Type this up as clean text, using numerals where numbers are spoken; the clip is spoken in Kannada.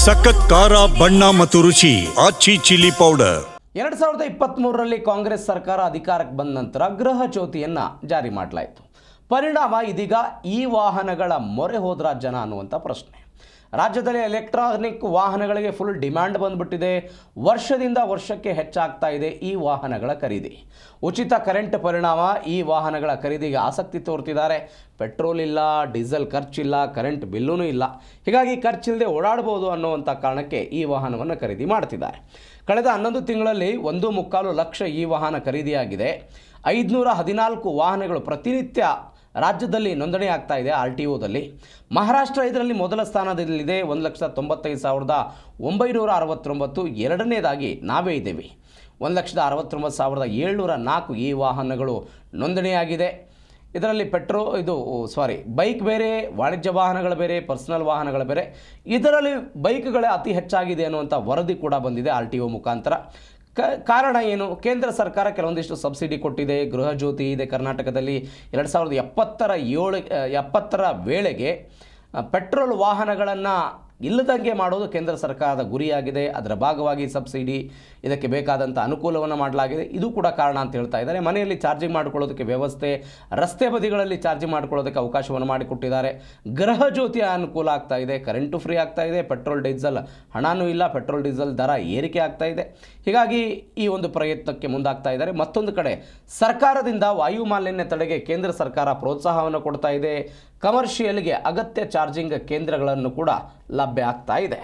ಸಖತ್ ಖಾರ ಬಣ್ಣ ಮತ್ತು ರುಚಿ ಆಚಿ ಚಿಲ್ಲಿ ಪೌಡರ್. 2023ರಲ್ಲಿ ಕಾಂಗ್ರೆಸ್ ಸರ್ಕಾರ ಅಧಿಕಾರಕ್ಕೆ ಬಂದ ನಂತರ ಗೃಹ ಜ್ಯೋತಿಯನ್ನು ಜಾರಿ ಮಾಡಲಾಯಿತು. ಪರಿಣಾಮ ಇದೀಗ ಈ ವಾಹನಗಳ ಮೊರೆ ಹೋದ್ರ ಜನ ಅನ್ನುವಂಥ ಪ್ರಶ್ನೆ. ರಾಜ್ಯದಲ್ಲಿ ಎಲೆಕ್ಟ್ರಾನಿಕ್ ವಾಹನಗಳಿಗೆ ಫುಲ್ ಡಿಮ್ಯಾಂಡ್ ಬಂದ್ಬಿಟ್ಟಿದೆ. ವರ್ಷದಿಂದ ವರ್ಷಕ್ಕೆ ಹೆಚ್ಚಾಗ್ತಾ ಇದೆ ಈ ವಾಹನಗಳ ಖರೀದಿ. ಉಚಿತ ಕರೆಂಟ್ ಪರಿಣಾಮ ಈ ವಾಹನಗಳ ಖರೀದಿಗೆ ಆಸಕ್ತಿ ತೋರ್ತಿದ್ದಾರೆ. ಪೆಟ್ರೋಲ್ ಇಲ್ಲ, ಡೀಸೆಲ್ ಖರ್ಚಿಲ್ಲ, ಕರೆಂಟ್ ಬಿಲ್ಲೂ ಇಲ್ಲ. ಹೀಗಾಗಿ ಖರ್ಚಿಲ್ಲದೆ ಓಡಾಡ್ಬೋದು ಅನ್ನುವಂಥ ಕಾರಣಕ್ಕೆ ಈ ವಾಹನವನ್ನು ಖರೀದಿ ಮಾಡ್ತಿದ್ದಾರೆ. ಕಳೆದ 11 ತಿಂಗಳಲ್ಲಿ 1.25 ಲಕ್ಷ ಈ ವಾಹನ ಖರೀದಿಯಾಗಿದೆ. 514 ವಾಹನಗಳು ಪ್ರತಿನಿತ್ಯ ರಾಜ್ಯದಲ್ಲಿ ನೋಂದಣಿ ಆಗ್ತಾ ಇದೆ RTOದಲ್ಲಿ. ಮಹಾರಾಷ್ಟ್ರ ಇದರಲ್ಲಿ ಮೊದಲ ಸ್ಥಾನದಲ್ಲಿದೆ, 1,99,969. ಎರಡನೇದಾಗಿ ನಾವೇ ಇದ್ದೇವೆ, 1,69,704 ಈ ವಾಹನಗಳು ನೋಂದಣಿಯಾಗಿದೆ. ಇದರಲ್ಲಿ ಬೈಕ್ ಬೇರೆ, ವಾಣಿಜ್ಯ ವಾಹನಗಳು ಬೇರೆ, ಪರ್ಸನಲ್ ವಾಹನಗಳು ಬೇರೆ. ಇದರಲ್ಲಿ ಬೈಕ್ಗಳೇ ಅತಿ ಹೆಚ್ಚಾಗಿದೆ ಅನ್ನುವಂಥ ವರದಿ ಕೂಡ ಬಂದಿದೆ RTO ಮುಖಾಂತರ. ಕಾರಣ ಏನು? ಕೇಂದ್ರ ಸರ್ಕಾರ ಕೆಲವೊಂದಿಷ್ಟು ಸಬ್ಸಿಡಿ ಕೊಟ್ಟಿದೆ. ಗೃಹ ಜ್ಯೋತಿ ಇದೆ ಕರ್ನಾಟಕದಲ್ಲಿ. 2070ರ ವೇಳೆಗೆ ಪೆಟ್ರೋಲ್ ವಾಹನಗಳನ್ನು ಇಲ್ಲದಂಗೆ ಮಾಡೋದು ಕೇಂದ್ರ ಸರ್ಕಾರದ ಗುರಿಯಾಗಿದೆ. ಅದರ ಭಾಗವಾಗಿ ಸಬ್ಸಿಡಿ, ಇದಕ್ಕೆ ಬೇಕಾದಂಥ ಅನುಕೂಲವನ್ನು ಮಾಡಲಾಗಿದೆ. ಇದು ಕೂಡ ಕಾರಣ ಅಂತ ಹೇಳ್ತಾ ಇದ್ದಾರೆ. ಮನೆಯಲ್ಲಿ ಚಾರ್ಜಿಂಗ್ ಮಾಡಿಕೊಳ್ಳೋದಕ್ಕೆ ವ್ಯವಸ್ಥೆ, ರಸ್ತೆ ಬದಿಗಳಲ್ಲಿ ಚಾರ್ಜಿಂಗ್ ಮಾಡಿಕೊಳ್ಳೋದಕ್ಕೆ ಅವಕಾಶವನ್ನು ಮಾಡಿಕೊಟ್ಟಿದ್ದಾರೆ. ಗೃಹ ಜ್ಯೋತಿಯ ಅನುಕೂಲ ಆಗ್ತಾ ಇದೆ, ಕರೆಂಟು ಫ್ರೀ ಆಗ್ತಾ ಇದೆ, ಪೆಟ್ರೋಲ್ ಡೀಸೆಲ್ ಹಣನೂ ಇಲ್ಲ, ಪೆಟ್ರೋಲ್ ಡೀಸೆಲ್ ದರ ಏರಿಕೆ ಆಗ್ತಾ ಇದೆ. ಹೀಗಾಗಿ ಈ ಒಂದು ಪ್ರಯತ್ನಕ್ಕೆ ಮುಂದಾಗ್ತಾ ಇದ್ದಾರೆ. ಮತ್ತೊಂದು ಕಡೆ ಸರ್ಕಾರದಿಂದ ವಾಯು ಮಾಲಿನ್ಯ ತಡೆಗೆ ಕೇಂದ್ರ ಸರ್ಕಾರ ಪ್ರೋತ್ಸಾಹವನ್ನು ಕೊಡ್ತಾ ಇದೆ. ಕಮರ್ಷಿಯಲ್ಗೆ ಅಗತ್ಯ ಚಾರ್ಜಿಂಗ್ ಕೇಂದ್ರಗಳನ್ನು ಕೂಡ ಲಭ್ಯ ಆಗ್ತಾ ಇದೆ.